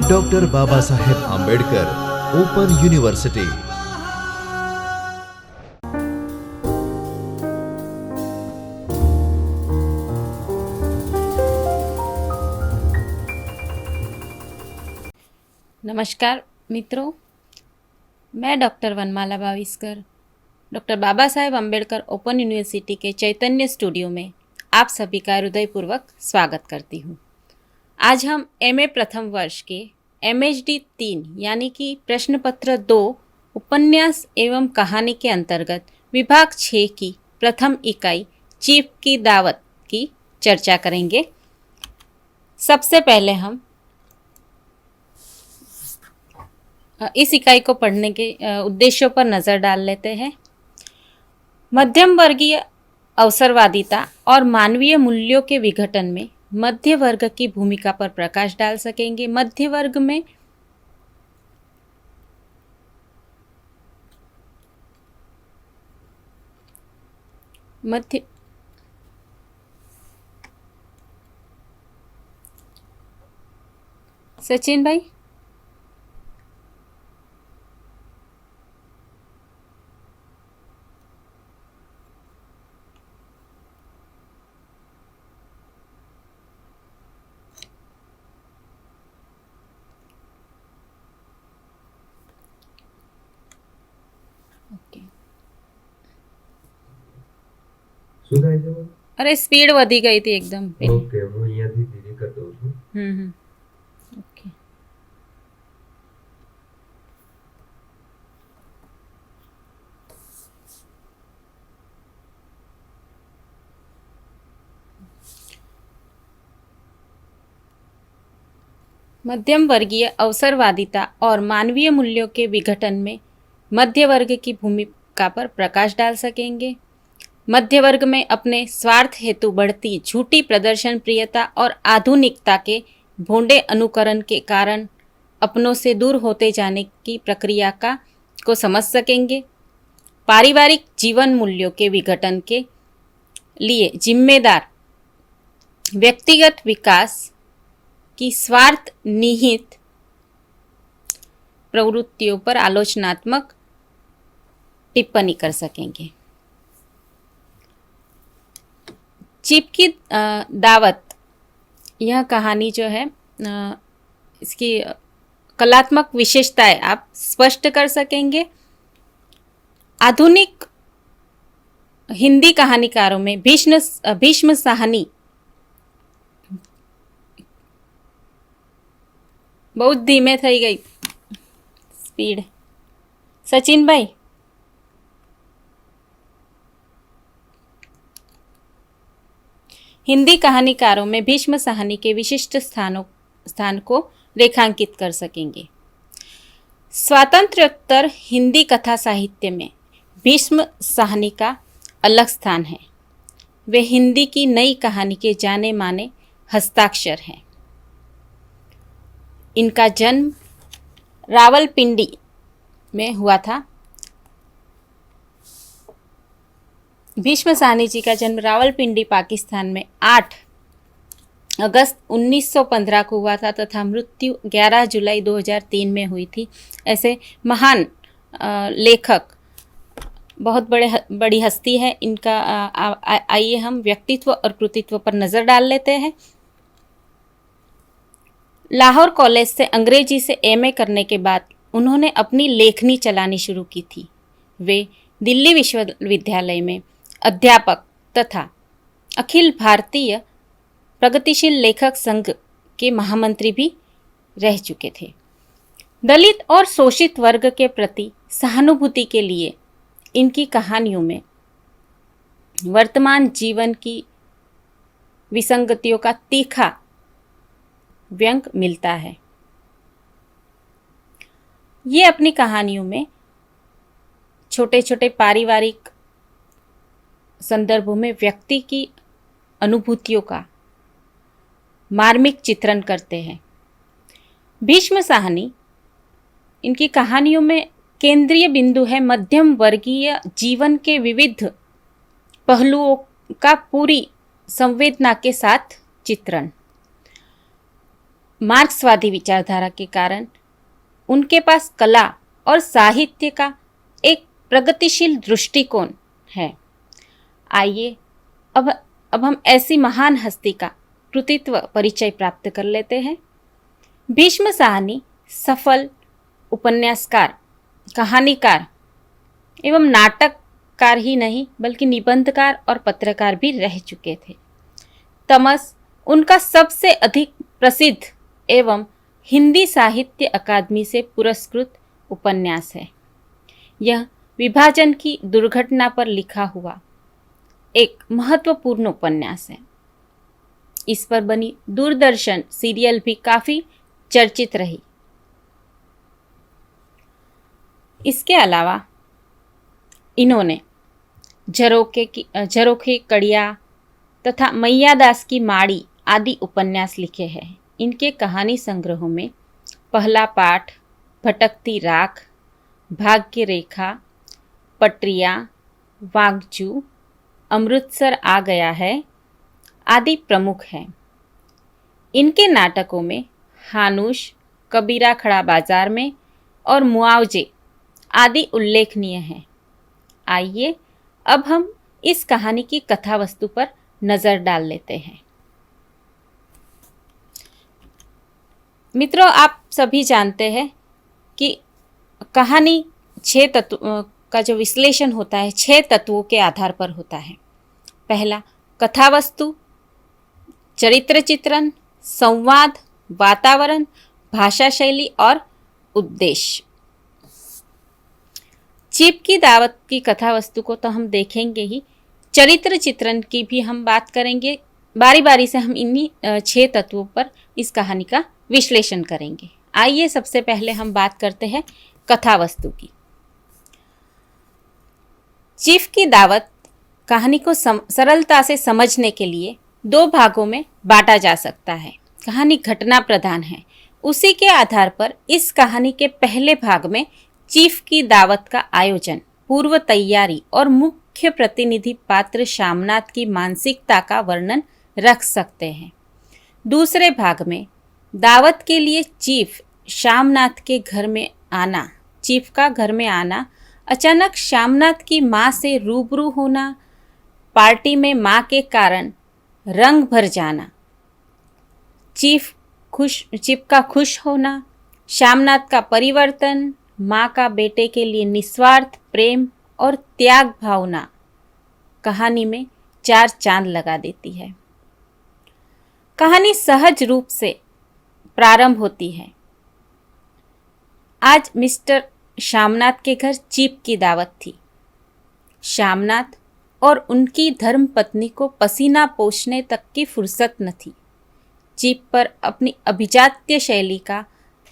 Doctor Baba Saheb Ambedkar open university. नमस्कार मित्रों, मैं डॉक्टर वनमाला भाविस्कर doctor Baba Saheb Ambedkar open university के चैतन्य स्टूडियो में आप सभी का हृदयपूर्वक स्वागत करती हूँ। आज हम एमए प्रथम वर्ष के एमएचडी 3 यानी कि प्रश्न पत्र 2 उपन्यास एवं कहानी के अंतर्गत विभाग 6 की प्रथम इकाई चीफ की दावत की चर्चा करेंगे। सबसे पहले हम इस इकाई को पढ़ने के उद्देश्यों पर नज़र डाल लेते हैं। मध्यम वर्गीय अवसरवादिता और मानवीय मूल्यों के विघटन में मध्य वर्ग की भूमिका पर प्रकाश डाल सकेंगे। मध्य वर्ग में सचिन भाई, अरे स्पीड वधी गई थी एकदम। ओके, वो અહીંયાથી ધીરે કરી દઉં છું। ओके। मध्यम वर्गीय अवसरवादिता और मानवीय मूल्यों के विघटन में मध्य वर्ग की भूमिका पर प्रकाश डाल सकेंगे। मध्य वर्ग में अपने स्वार्थ हेतु बढ़ती झूठी प्रदर्शन प्रियता और आधुनिकता के भोंडे अनुकरण के कारण अपनों से दूर होते जाने की प्रक्रिया को समझ सकेंगे। पारिवारिक जीवन मूल्यों के विघटन के लिए जिम्मेदार व्यक्तिगत विकास की स्वार्थ निहित प्रवृत्तियों पर आलोचनात्मक टिप्पणी कर सकेंगे। चीफ की दावत, यह कहानी जो है इसकी कलात्मक विशेषताएं आप स्पष्ट कर सकेंगे। आधुनिक हिंदी कहानीकारों में भीष्म साहनी बहुत धीमे થઈ गई स्पीड। सचिन भाई, हिंदी कहानीकारों में भीष्म साहनी के विशिष्ट स्थान को रेखांकित कर सकेंगे। स्वातंत्र्योत्तर हिंदी कथा साहित्य में भीष्म साहनी का अलग स्थान है। वे हिंदी की नई कहानी के जाने माने हस्ताक्षर हैं। इनका जन्म रावलपिंडी में हुआ था। भीष्म साहनी जी का जन्म रावलपिंडी पाकिस्तान में 8 अगस्त 1915 को हुआ था तथा मृत्यु 11 जुलाई 2003 में हुई थी। ऐसे महान लेखक, बहुत बड़ी हस्ती है इनका। आइए हम व्यक्तित्व और कृतित्व पर नज़र डाल लेते हैं। लाहौर कॉलेज से अंग्रेजी से एमए करने के बाद उन्होंने अपनी लेखनी चलानी शुरू की थी। वे दिल्ली विश्वविद्यालय में अध्यापक तथा अखिल भारतीय प्रगतिशील लेखक संघ के महामंत्री भी रह चुके थे। दलित और शोषित वर्ग के प्रति सहानुभूति के लिए इनकी कहानियों में वर्तमान जीवन की विसंगतियों का तीखा व्यंग मिलता है। ये अपनी कहानियों में छोटे छोटे पारिवारिक संदर्भों में व्यक्ति की अनुभूतियों का मार्मिक चित्रण करते हैं। भीष्म साहनी, इनकी कहानियों में केंद्रीय बिंदु है मध्यम वर्गीय जीवन के विविध पहलुओं का पूरी संवेदना के साथ चित्रण। मार्क्सवादी विचारधारा के कारण उनके पास कला और साहित्य का एक प्रगतिशील दृष्टिकोण है। आइए अब हम ऐसी महान हस्ती का कृतित्व परिचय प्राप्त कर लेते हैं। भीष्म साहनी सफल उपन्यासकार, कहानीकार एवं नाटककार ही नहीं बल्कि निबंधकार और पत्रकार भी रह चुके थे। तमस उनका सबसे अधिक प्रसिद्ध एवं हिंदी साहित्य अकादमी से पुरस्कृत उपन्यास है। यह विभाजन की दुर्घटना पर लिखा हुआ एक महत्वपूर्ण उपन्यास है। इस पर बनी दूरदर्शन सीरियल भी काफी चर्चित रही। इसके अलावा इन्होंने झरोखे कड़िया तथा मैयादास की माड़ी आदि उपन्यास लिखे हैं। इनके कहानी संग्रहों में पहला पाठ, भटकती राख, भाग्य रेखा, पटरिया, वागजू, अमृतसर आ गया है आदि प्रमुख हैं। इनके नाटकों में हानुश, कबीरा खड़ा बाजार में और मुआवजे आदि उल्लेखनीय हैं। आइए अब हम इस कहानी की कथा वस्तु पर नजर डाल लेते हैं। मित्रों, आप सभी जानते हैं कि कहानी 6 तत्व का जो विश्लेषण होता है 6 तत्वों के आधार पर होता है। पहला कथा वस्तु, चरित्र चित्रण, संवाद, वातावरण, भाषा शैली और उद्देश्य। चीप की दावत की कथा वस्तु को तो हम देखेंगे ही, चरित्र चित्रण की भी हम बात करेंगे। बारी बारी से हम इन्हीं 6 तत्वों पर इस कहानी का विश्लेषण करेंगे। आइए सबसे पहले हम बात करते हैं कथा वस्तु की। चीफ की दावत कहानी को सरलता से समझने के लिए 2 भागों में बांटा जा सकता है। कहानी घटना प्रधान है। उसी के आधार पर इस कहानी के पहले भाग में चीफ की दावत का आयोजन, पूर्व तैयारी और मुख्य प्रतिनिधि पात्र शामनाथ की मानसिकता का वर्णन रख सकते हैं। दूसरे भाग में दावत के लिए चीफ का घर में आना, अचानक शामनाथ की माँ से रूबरू होना, पार्टी में माँ के कारण रंग भर जाना, चीफ का खुश होना, शामनाथ का परिवर्तन, माँ का बेटे के लिए निस्वार्थ प्रेम और त्याग भावना कहानी में 4 चांद लगा देती है। कहानी सहज रूप से प्रारंभ होती है। आज मिस्टर शामनाथ के घर चीप की दावत थी। शामनाथ और उनकी धर्म पत्नी को पसीना पोंछने तक की फुर्सत न थी। चीप पर अपनी अभिजात्य शैली का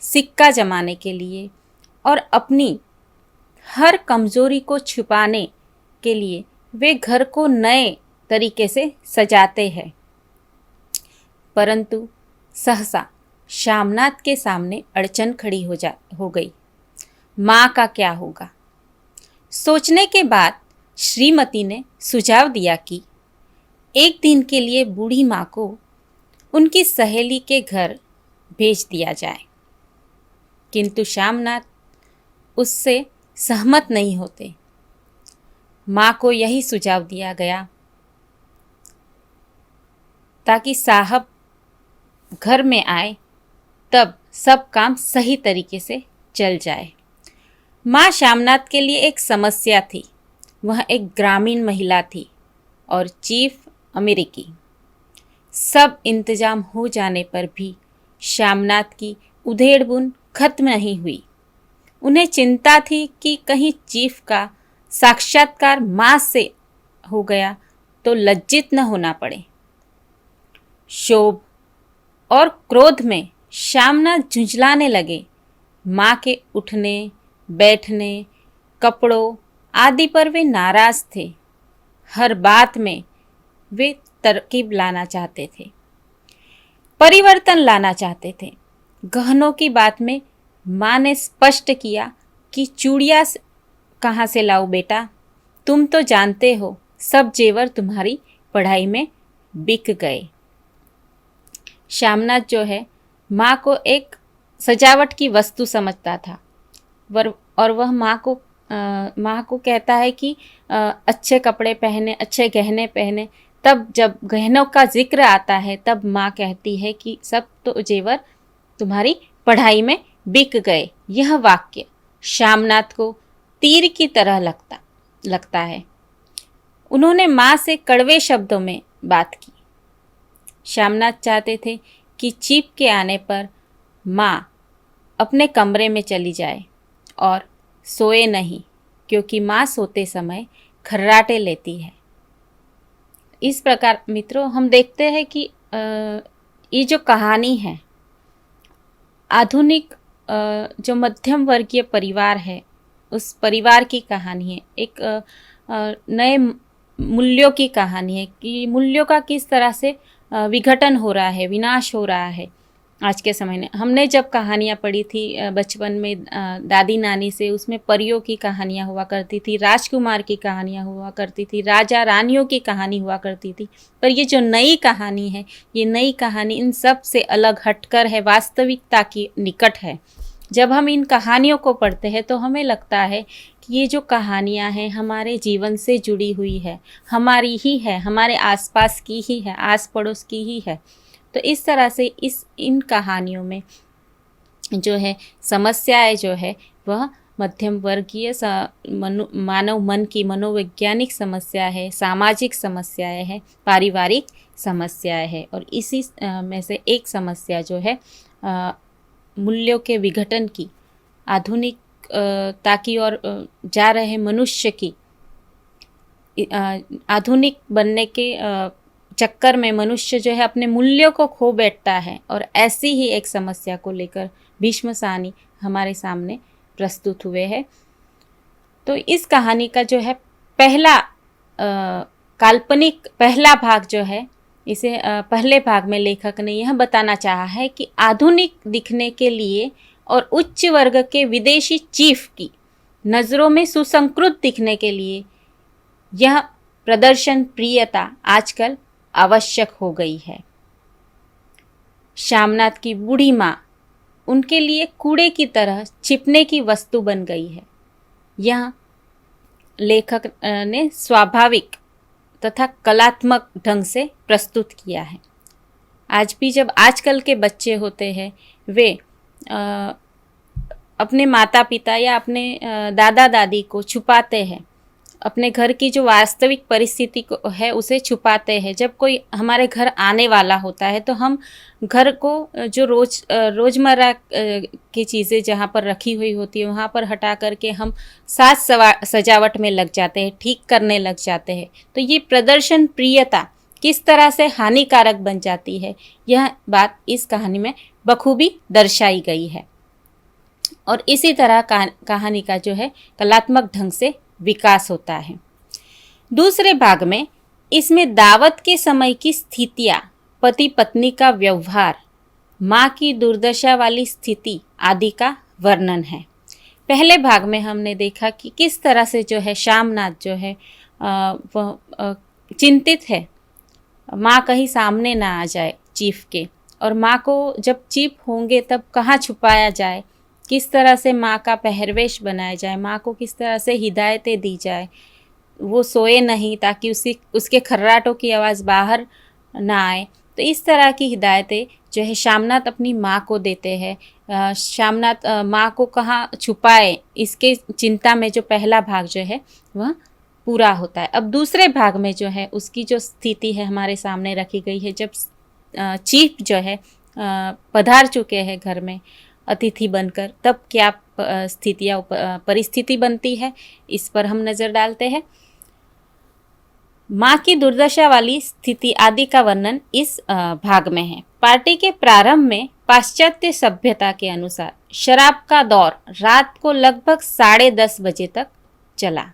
सिक्का जमाने के लिए और अपनी हर कमजोरी को छुपाने के लिए वे घर को नए तरीके से सजाते हैं। परंतु सहसा शामनाथ के सामने अड़चन खड़ी हो गई। माँ का क्या होगा? सोचने के बाद श्रीमती ने सुझाव दिया कि एक दिन के लिए बूढ़ी माँ को उनकी सहेली के घर भेज दिया जाए। किंतु शामनाथ उससे सहमत नहीं होते। माँ को यही सुझाव दिया गया ताकि साहब घर में आए, तब सब काम सही तरीके से चल जाए। माँ शामनाथ के लिए एक समस्या थी। वह एक ग्रामीण महिला थी और चीफ अमेरिकी। सब इंतजाम हो जाने पर भी शामनाथ की उधेड़-बुन खत्म नहीं हुई। उन्हें चिंता थी कि कहीं चीफ का साक्षात्कार माँ से हो गया तो लज्जित न होना पड़े। शोभ और क्रोध में शामनाथ झुंझलाने लगे। माँ के उठने, बैठने, कपड़ों आदि पर वे नाराज थे। हर बात में वे तरकीब लाना चाहते थे, परिवर्तन लाना चाहते थे। गहनों की बात में माँ ने स्पष्ट किया कि चूड़ियाँ कहाँ से लाऊं बेटा? तुम तो जानते हो सब जेवर तुम्हारी पढ़ाई में बिक गए। शामनाथ जो है माँ को एक सजावट की वस्तु समझता था। और वह माँ को कहता है कि अच्छे कपड़े पहने, अच्छे गहने पहने। तब जब गहनों का जिक्र आता है तब माँ कहती है कि सब तो जेवर तुम्हारी पढ़ाई में बिक गए। यह वाक्य श्यामनाथ को तीर की तरह लगता है। उन्होंने माँ से कड़वे शब्दों में बात की। श्यामनाथ चाहते थे कि चीप के आने पर माँ अपने कमरे में चली जाए और सोए नहीं, क्योंकि माँ सोते समय खर्राटे लेती है। इस प्रकार मित्रों हम देखते हैं कि ये जो कहानी है आधुनिक जो मध्यम वर्गीय परिवार है उस परिवार की कहानी है। एक नए मूल्यों की कहानी है कि मूल्यों का किस तरह से विघटन हो रहा है, विनाश हो रहा है आज के समय में। हमने जब कहानियाँ पढ़ी थी बचपन में दादी नानी से, उसमें परियों की कहानियाँ हुआ करती थी, राजकुमार की कहानियाँ हुआ करती थी, राजा रानियों की कहानी हुआ करती थी। पर ये जो नई कहानी है, ये नई कहानी इन सब से अलग हटकर है, वास्तविकता की निकट है। जब हम इन कहानियों को पढ़ते हैं तो हमें लगता है कि ये जो कहानियाँ हैं हमारे जीवन से जुड़ी हुई है, हमारी ही है, हमारे आसपास की ही है, आस पड़ोस की ही है। तो इस तरह से इन कहानियों में जो है समस्याएं जो है वह मध्यम वर्गीय मानव मन की मनोवैज्ञानिक समस्या है, सामाजिक समस्याएं है, पारिवारिक समस्याएं है। और इसी में से एक समस्या जो है मूल्यों के विघटन की, आधुनिकता की ओर जा रहे मनुष्य की, आधुनिक बनने के चक्कर में मनुष्य जो है अपने मूल्यों को खो बैठता है। और ऐसी ही एक समस्या को लेकर भीष्म सानी हमारे सामने प्रस्तुत हुए हैं। तो इस कहानी का जो है पहला काल्पनिक पहला भाग जो है, इसे पहले भाग में लेखक ने यह बताना चाहा है कि आधुनिक दिखने के लिए और उच्च वर्ग के विदेशी चीफ की नज़रों में सुसंस्कृत दिखने के लिए यह प्रदर्शन प्रियता आजकल आवश्यक हो गई है। श्यामनाथ की बूढ़ी माँ उनके लिए कूड़े की तरह छिपने की वस्तु बन गई है। यह लेखक ने स्वाभाविक तथा कलात्मक ढंग से प्रस्तुत किया है। आज भी जब आजकल के बच्चे होते हैं वे अपने माता पिता या अपने दादा दादी को छुपाते हैं, अपने घर की जो वास्तविक परिस्थिति को है उसे छुपाते हैं। जब कोई हमारे घर आने वाला होता है तो हम घर को जो रोज़मर्रा की चीज़ें जहाँ पर रखी हुई होती है वहाँ पर हटा करके हम साज सजावट में लग जाते हैं, ठीक करने लग जाते हैं। तो ये प्रदर्शन प्रियता किस तरह से हानिकारक बन जाती है, यह बात इस कहानी में बखूबी दर्शाई गई है। और इसी तरह कहानी का जो है कलात्मक ढंग से विकास होता है। दूसरे भाग में इसमें दावत के समय की स्थितियाँ, पति पत्नी का व्यवहार, माँ की दुर्दशा वाली स्थिति आदि का वर्णन है। पहले भाग में हमने देखा कि किस तरह से जो है श्यामनाथ जो है वह चिंतित है, माँ कहीं सामने ना आ जाए चीफ के, और माँ को जब चीफ होंगे तब कहाँ छुपाया जाए, किस तरह से माँ का पहरवेश बनाया जाए, माँ को किस तरह से हिदायतें दी जाए, वो सोए नहीं ताकि उसके खर्राटों की आवाज़ बाहर ना आए। तो इस तरह की हिदायतें जो है श्यामनाथ अपनी माँ को देते हैं। श्यामनाथ माँ को कहाँ छुपाए, इसके चिंता में जो पहला भाग जो है वह पूरा होता है। अब दूसरे भाग में जो है उसकी जो स्थिति है हमारे सामने रखी गई है। जब चीफ जो है पधार चुके हैं घर में अतिथि बनकर, तब क्या स्थितियाँ परिस्थिति बनती है, इस पर हम नज़र डालते हैं। माँ की दुर्दशा वाली स्थिति आदि का वर्णन इस भाग में है। पार्टी के प्रारंभ में पाश्चात्य सभ्यता के अनुसार शराब का दौर रात को लगभग 10:30 बजे तक चला।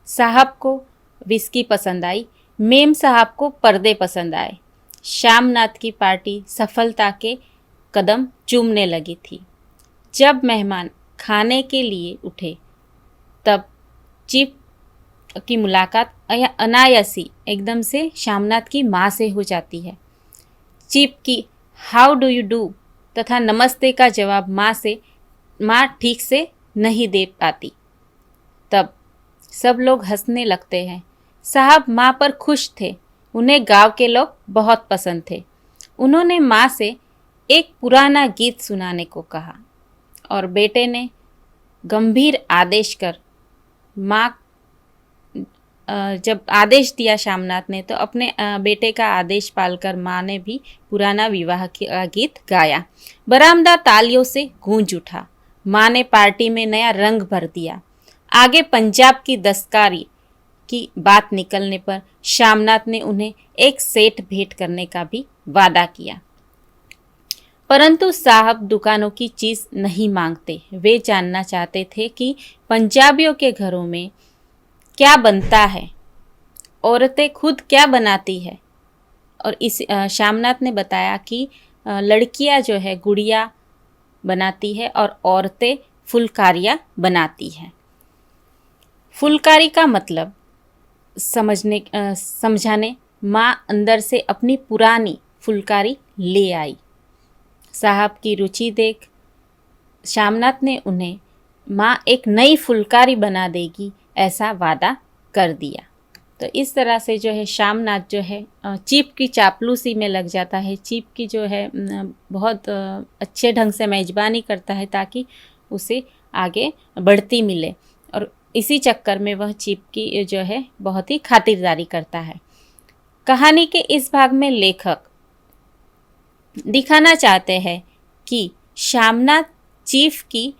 साहब को विस्की पसंद आई, मेम साहब को पर्दे पसंद आए। श्यामनाथ की पार्टी सफलता के कदम चूमने लगी थी। जब मेहमान खाने के लिए उठे तब चीफ की मुलाकात अनायासी एकदम से श्यामनाथ की माँ से हो जाती है। चीफ की हाउ डू यू डू तथा नमस्ते का जवाब माँ ठीक से नहीं दे पाती। तब सब लोग हंसने लगते हैं। साहब माँ पर खुश थे। उन्हें गांव के लोग बहुत पसंद थे। उन्होंने माँ से एक पुराना गीत सुनाने को कहा और बेटे ने गंभीर आदेश कर माँ जब आदेश दिया श्यामनाथ ने, तो अपने बेटे का आदेश पालकर माँ ने भी पुराना विवाह का गीत गाया। बरामदा तालियों से गूंज उठा। माँ ने पार्टी में नया रंग भर दिया। आगे पंजाब की दस्तकारी की बात निकलने पर श्यामनाथ ने उन्हें एक सेठ भेंट करने का भी वादा किया। परंतु साहब दुकानों की चीज नहीं मांगते। वे जानना चाहते थे कि पंजाबियों के घरों में क्या बनता है, औरतें खुद क्या बनाती है। और इस श्यामनाथ ने बताया कि लड़कियां जो है गुड़िया बनाती है और औरतें फुलकारियाँ बनाती हैं। फुलकारी का मतलब समझाने माँ अंदर से अपनी पुरानी फुलकारी ले आई। साहब की रुचि देख श्यामनाथ ने उन्हें माँ एक नई फुलकारी बना देगी ऐसा वादा कर दिया। तो इस तरह से जो है श्यामनाथ जो है चीफ की चापलूसी में लग जाता है। चीफ की जो है बहुत अच्छे ढंग से मेजबानी करता है ताकि उसे आगे बढ़ती मिले, और इसी चक्कर में वह चीफ की जो है बहुत ही खातिरदारी करता है। कहानी के इस भाग में लेखक दिखाना चाहते हैं कि श्यामनाथ चीफ की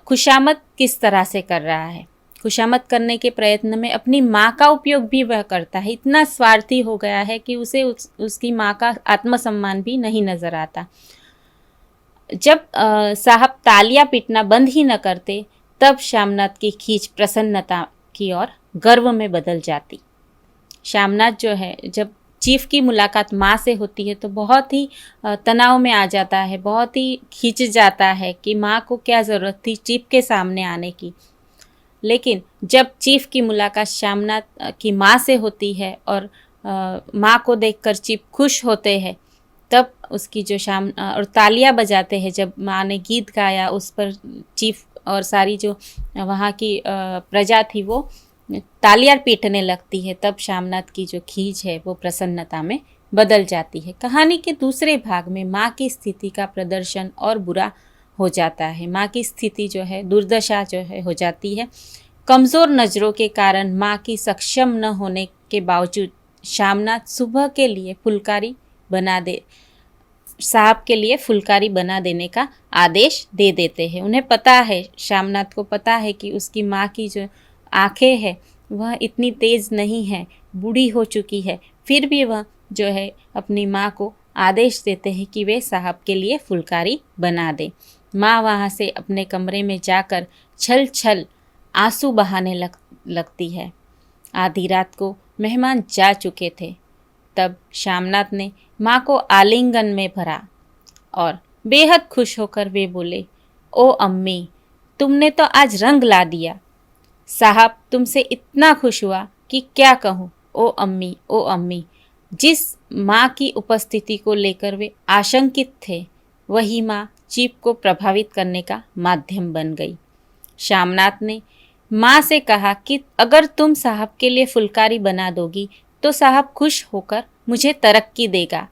खुशामद किस तरह से कर रहा है। खुशामद करने के प्रयत्न में अपनी माँ का उपयोग भी वह करता है। इतना स्वार्थी हो गया है कि उसे उसकी माँ का आत्मसम्मान भी नहीं नजर आता। जब साहब तालियां पीटना बंद ही न करते, तब श्यामनाथ की खींच प्रसन्नता की ओर गर्व में बदल जाती। श्यामनाथ जो है जब चीफ की मुलाकात माँ से होती है तो बहुत ही तनाव में आ जाता है, बहुत ही खींच जाता है कि माँ को क्या ज़रूरत थी चीफ के सामने आने की। लेकिन जब चीफ की मुलाकात श्यामनाथ की माँ से होती है और माँ को देखकर चीफ खुश होते हैं, तब उसकी जो और तालियां बजाते हैं। जब माँ ने गीत गाया उस पर चीफ और सारी जो वहाँ की प्रजा थी वो तालियां पीटने लगती है। तब श्यामनाथ की जो खींच है वो प्रसन्नता में बदल जाती है। कहानी के दूसरे भाग में माँ की स्थिति का प्रदर्शन और बुरा हो जाता है। माँ की स्थिति जो है दुर्दशा जो है हो जाती है। कमज़ोर नज़रों के कारण माँ की सक्षम न होने के बावजूद श्यामनाथ साहब के लिए फुलकारी बना देने का आदेश दे देते हैं। उन्हें पता है, श्यामनाथ को पता है कि उसकी माँ की जो आंखें हैं वह इतनी तेज़ नहीं है, बूढ़ी हो चुकी है। फिर भी वह जो है अपनी माँ को आदेश देते हैं कि वे साहब के लिए फुलकारी बना दे। माँ वहाँ से अपने कमरे में जाकर छल छल आंसू बहाने लगती है। आधी रात को मेहमान जा चुके थे। तब श्यामनाथ ने माँ को आलिंगन में भरा और बेहद खुश होकर वे बोले, ओ अम्मी, तुमने तो आज रंग ला दिया। साहब तुमसे इतना खुश हुआ कि क्या कहूँ। ओ अम्मी, ओ अम्मी। जिस माँ की उपस्थिति को लेकर वे आशंकित थे, वही माँ चीफ को प्रभावित करने का माध्यम बन गई। श्यामनाथ ने माँ से कहा कि अगर तुम साहब के लिए फुलकारी बना दोगी तो साहब खुश होकर मुझे तरक्की देगा।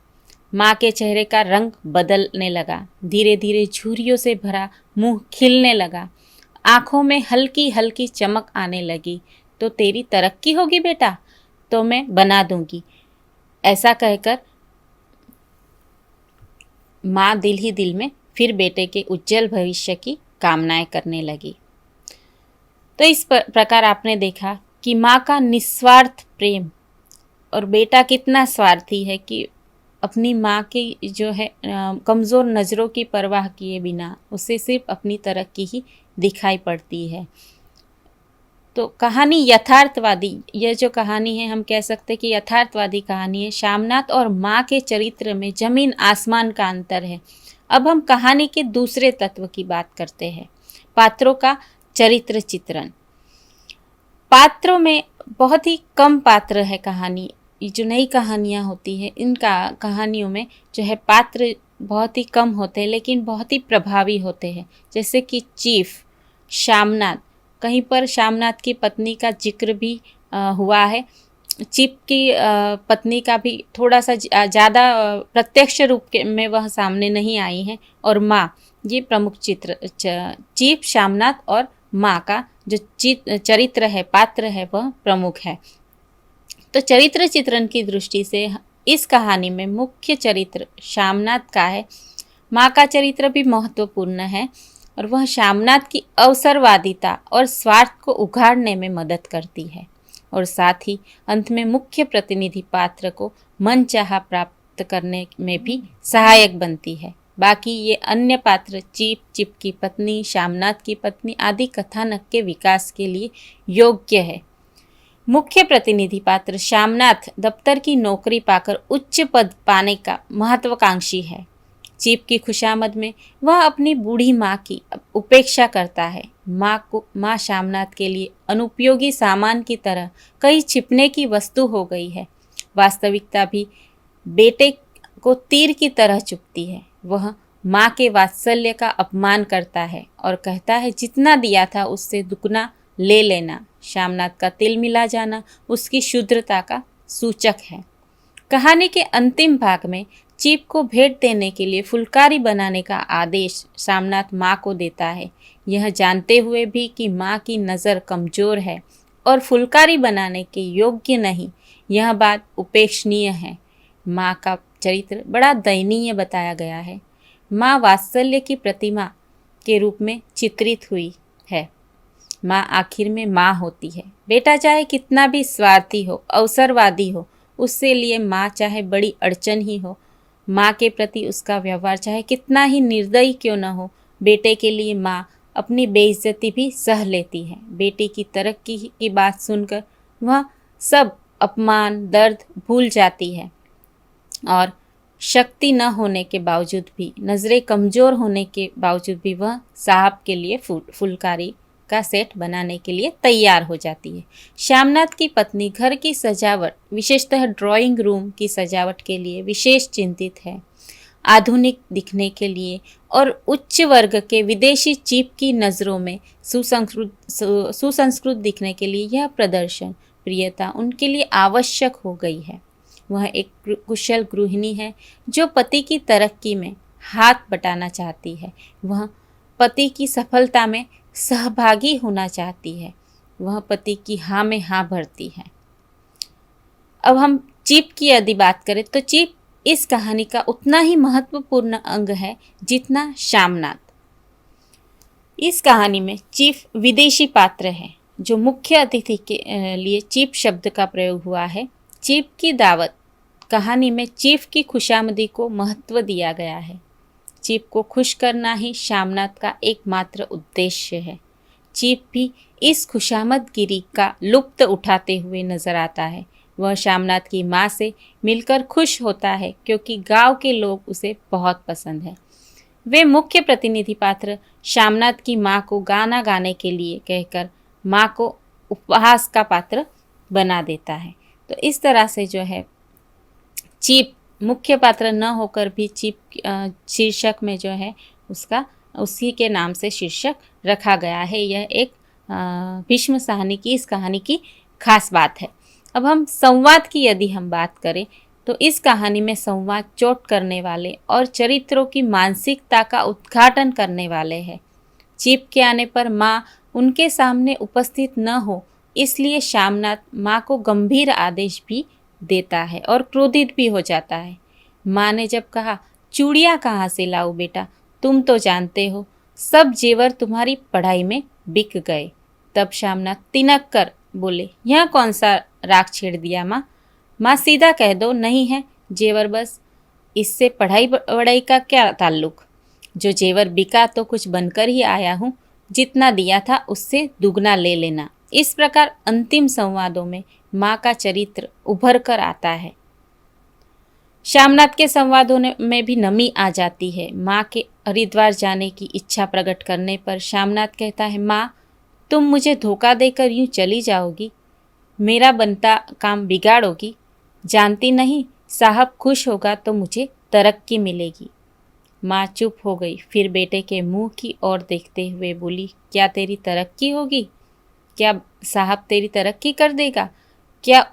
माँ के चेहरे का रंग बदलने लगा। धीरे धीरे झुर्रियों से भरा मुंह खिलने लगा। आँखों में हल्की हल्की चमक आने लगी। तो तेरी तरक्की होगी बेटा, तो मैं बना दूंगी। ऐसा कहकर माँ दिल ही दिल में फिर बेटे के उज्जवल भविष्य की कामनाएं करने लगी। तो इस प्रकार आपने देखा कि माँ का निस्वार्थ प्रेम और बेटा कितना स्वार्थी है कि अपनी माँ की जो है कमज़ोर नज़रों की परवाह किए बिना उसे सिर्फ अपनी तरक्की ही दिखाई पड़ती है। तो कहानी यथार्थवादी, यह जो कहानी है हम कह सकते हैं कि यथार्थवादी कहानी है। श्यामनाथ और माँ के चरित्र में ज़मीन आसमान का अंतर है। अब हम कहानी के दूसरे तत्व की बात करते हैं, पात्रों का चरित्र चित्रण। पात्रों में बहुत ही कम पात्र है। कहानी जो नई कहानियाँ होती है, इनका कहानियों में जो है पात्र बहुत ही कम होते हैं लेकिन बहुत ही प्रभावी होते हैं। जैसे कि चीफ, शामनाथ, कहीं पर शामनाथ की पत्नी का जिक्र भी हुआ है। चीफ की पत्नी का भी थोड़ा सा ज़्यादा प्रत्यक्ष रूप के में वह सामने नहीं आई हैं। और माँ, ये प्रमुख चीफ, शामनाथ और माँ का जो चरित्र है, पात्र है, वह प्रमुख है। तो चरित्र चित्रण की दृष्टि से इस कहानी में मुख्य चरित्र शामनाथ का है। माँ का चरित्र भी महत्वपूर्ण है और वह शामनाथ की अवसरवादिता और स्वार्थ को उघाड़ने में मदद करती है और साथ ही अंत में मुख्य प्रतिनिधि पात्र को मनचाहा प्राप्त करने में भी सहायक बनती है। बाकी ये अन्य पात्र चीप की पत्नी, शामनाथ की पत्नी आदि कथानक के विकास के लिए योग्य है। मुख्य प्रतिनिधि पात्र शामनाथ दफ्तर की नौकरी पाकर उच्च पद पाने का महत्वाकांक्षी है। चीप की खुशामद में वह अपनी बूढ़ी माँ की उपेक्षा करता है। माँ शामनाथ के लिए अनुपयोगी सामान की तरह कई छिपने की वस्तु हो गई है। वास्तविकता भी बेटे को तीर की तरह चुभती है। वह माँ के वात्सल्य का अपमान करता है और कहता है जितना दिया था उससे दुगना ले लेना। शामनाथ का तिल मिला जाना उसकी शुद्रता का सूचक है। कहानी के अंतिम भाग में चीप को भेंट देने के लिए फुलकारी बनाने का आदेश शामनाथ माँ को देता है, यह जानते हुए भी कि माँ की नज़र कमज़ोर है और फुलकारी बनाने के योग्य नहीं। यह बात उपेक्षणीय है। माँ का चरित्र बड़ा दयनीय बताया गया है। माँ वात्सल्य की प्रतिमा के रूप में चित्रित हुई है। माँ आखिर में माँ होती है। बेटा चाहे कितना भी स्वार्थी हो, अवसरवादी हो, उससे लिए माँ चाहे बड़ी अड़चन ही हो, माँ के प्रति उसका व्यवहार चाहे कितना ही निर्दयी क्यों न हो, बेटे के लिए माँ अपनी बेइज्जती भी सह लेती है। बेटी की तरक्की की बात सुनकर वह सब अपमान, दर्द भूल जाती है और शक्ति न होने के बावजूद भी, नज़रें कमज़ोर होने के बावजूद भी वह साहब के लिए फुलकारी का सेट बनाने के लिए तैयार हो जाती है। शामनाथ की पत्नी घर की सजावट, विशेषतः ड्राइंग रूम की सजावट के लिए विशेष चिंतित है। आधुनिक दिखने के लिए और उच्च वर्ग के विदेशी चीप की नज़रों में सुसंस्कृत दिखने के लिए यह प्रदर्शन प्रियता उनके लिए आवश्यक हो गई है। वह एक कुशल गृहिणी है जो पति की तरक्की में हाथ बटाना चाहती है। वह पति की सफलता में सहभागी होना चाहती है। वह पति की हाँ में हाँ भरती है। अब हम चीप की यदि बात करें तो चीप इस कहानी का उतना ही महत्वपूर्ण अंग है जितना शामनाथ। इस कहानी में चीफ विदेशी पात्र है। जो मुख्य अतिथि के लिए चीप शब्द का प्रयोग हुआ है। चीप की दावत कहानी में चीफ की खुशामदी को महत्व दिया गया है। चीप को खुश करना ही शामनाथ का एकमात्र उद्देश्य है। चीप भी इस खुशामदगिरी का लुप्त उठाते हुए नजर आता है। वह शामनाथ की माँ से मिलकर खुश होता है क्योंकि गांव के लोग उसे बहुत पसंद है। वे मुख्य प्रतिनिधि पात्र शामनाथ की माँ को गाना गाने के लिए कहकर माँ को उपहास का पात्र बना देता है। तो इस तरह से जो है चीप मुख्य पात्र न होकर भी चीप शीर्षक में जो है उसका उसी के नाम से शीर्षक रखा गया है। यह एक भीष्म साहनी की इस कहानी की खास बात है। अब हम संवाद की यदि हम बात करें तो इस कहानी में संवाद चोट करने वाले और चरित्रों की मानसिकता का उद्घाटन करने वाले हैं। चीप के आने पर माँ उनके सामने उपस्थित न हो, इसलिए शामनाथ माँ को गंभीर आदेश भी देता है और क्रोधित भी हो जाता है। माँ ने जब कहा, चूड़ियाँ कहाँ से लाऊं बेटा, तुम तो जानते हो सब जेवर तुम्हारी पढ़ाई में बिक गए। तब शामनाथ तिनक कर बोले, यह कौन सा राग छेड़ दिया माँ? माँ सीधा कह दो नहीं है जेवर, बस इससे पढ़ाई वढ़ाई का क्या ताल्लुक। जो जेवर बिका तो कुछ बनकर ही आया हूँ, जितना दिया था उससे दुगना ले लेना। इस प्रकार अंतिम संवादों में माँ का चरित्र उभर कर आता है। शामनाथ के संवादों में भी नमी आ जाती है। माँ के हरिद्वार जाने की इच्छा प्रकट करने पर शामनाथ कहता है, माँ तुम मुझे धोखा देकर यूं चली जाओगी, मेरा बनता काम बिगाड़ोगी। जानती नहीं साहब खुश होगा तो मुझे तरक्की मिलेगी। माँ चुप हो गई, फिर बेटे के मुंह की ओर देखते हुए बोली, क्या तेरी तरक्की होगी? क्या साहब तेरी तरक्की कर देगा? क्या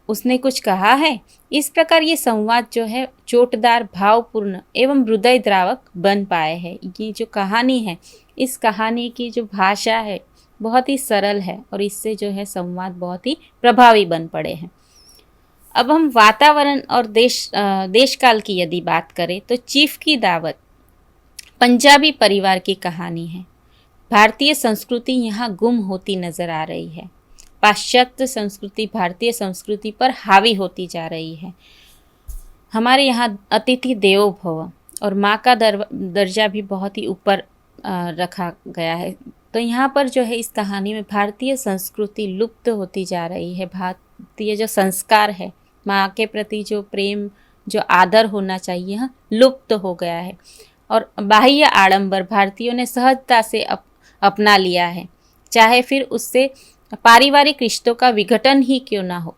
उसने कुछ कहा है? इस प्रकार ये संवाद जो है चोटदार, भावपूर्ण एवं हृदय द्रावक बन पाए हैं। ये जो कहानी है, इस कहानी की जो भाषा है बहुत ही सरल है और इससे जो है संवाद बहुत ही प्रभावी बन पड़े हैं। अब हम वातावरण और देशकाल की यदि बात करें तो चीफ की दावत पंजाबी परिवार की कहानी है। भारतीय संस्कृति यहाँ गुम होती नजर आ रही है। पाश्चात्य संस्कृति भारतीय संस्कृति पर हावी होती जा रही है। हमारे यहाँ अतिथि देवो भव और माँ का दर्जा भी बहुत ही ऊपर रखा गया है। तो यहाँ पर जो है इस कहानी में भारतीय संस्कृति लुप्त होती जा रही है। भारतीय जो संस्कार है, माँ के प्रति जो प्रेम, जो आदर होना चाहिए, यहाँ लुप्त हो गया है। और बाह्य आडंबर भारतीयों ने सहजता से अपना लिया है, चाहे फिर उससे पारिवारिक रिश्तों का विघटन ही क्यों ना हो।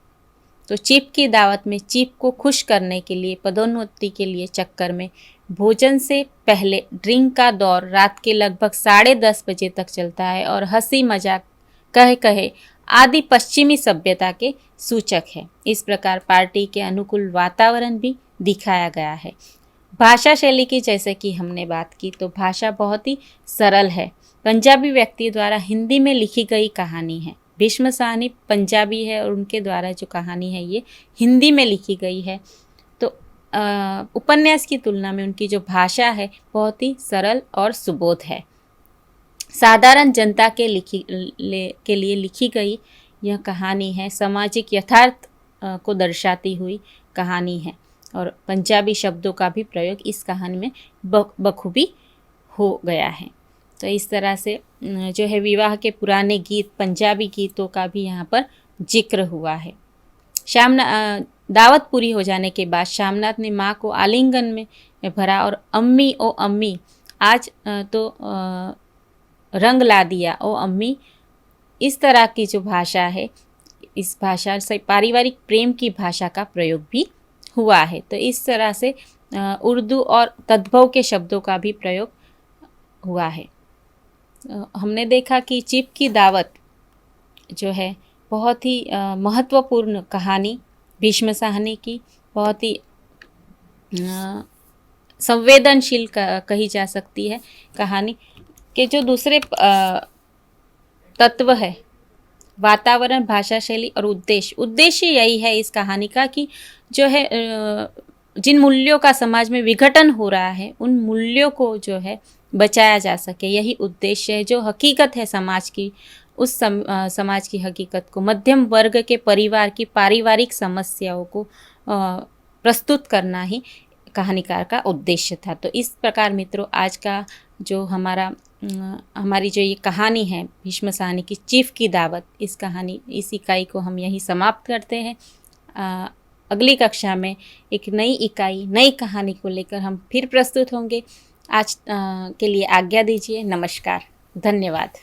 तो चीफ की दावत में चीफ को खुश करने के लिए, पदोन्नति के लिए चक्कर में भोजन से पहले ड्रिंक का दौर रात के लगभग 10:30 बजे तक चलता है और हंसी मजाक कहे आदि पश्चिमी सभ्यता के सूचक है। इस प्रकार पार्टी के अनुकूल वातावरण भी दिखाया गया है। भाषा शैली की जैसे कि हमने बात की तो भाषा बहुत ही सरल है। पंजाबी व्यक्ति द्वारा हिंदी में लिखी गई कहानी है। भीष्म साहनी पंजाबी है और उनके द्वारा जो कहानी है ये हिंदी में लिखी गई है। तो उपन्यास की तुलना में उनकी जो भाषा है बहुत ही सरल और सुबोध है। साधारण जनता के लिए लिखी गई यह कहानी है। सामाजिक यथार्थ को दर्शाती हुई कहानी है और पंजाबी शब्दों का भी प्रयोग इस कहानी में बखूबी हो गया है। तो इस तरह से जो है विवाह के पुराने गीत, पंजाबी गीतों का भी यहाँ पर जिक्र हुआ है। दावत पूरी हो जाने के बाद श्यामनाथ ने माँ को आलिंगन में भरा और अम्मी ओ अम्मी आज तो रंग ला दिया ओ अम्मी, इस तरह की जो भाषा है, इस भाषा से पारिवारिक प्रेम की भाषा का प्रयोग भी हुआ है। तो इस तरह से उर्दू और तद्भव के शब्दों का भी प्रयोग हुआ है। हमने देखा कि चीफ की दावत जो है बहुत ही महत्वपूर्ण कहानी भीष्म साहनी की, बहुत ही संवेदनशील कही जा सकती है कहानी के जो दूसरे तत्व है वातावरण, भाषा शैली और उद्देश्य यही है इस कहानी का कि जो है जिन मूल्यों का समाज में विघटन हो रहा है उन मूल्यों को जो है बचाया जा सके, यही उद्देश्य है। जो हकीकत है समाज की, उस समाज की हकीकत को, मध्यम वर्ग के परिवार की पारिवारिक समस्याओं को प्रस्तुत करना ही कहानीकार का उद्देश्य था। तो इस प्रकार मित्रों आज का जो हमारी जो ये कहानी है भीष्म साहनी की चीफ की दावत, इस इकाई को हम यहीं समाप्त करते हैं। अगली कक्षा में एक नई इकाई, नई कहानी को लेकर हम फिर प्रस्तुत होंगे। आज के लिए आज्ञा दीजिए। नमस्कार, धन्यवाद।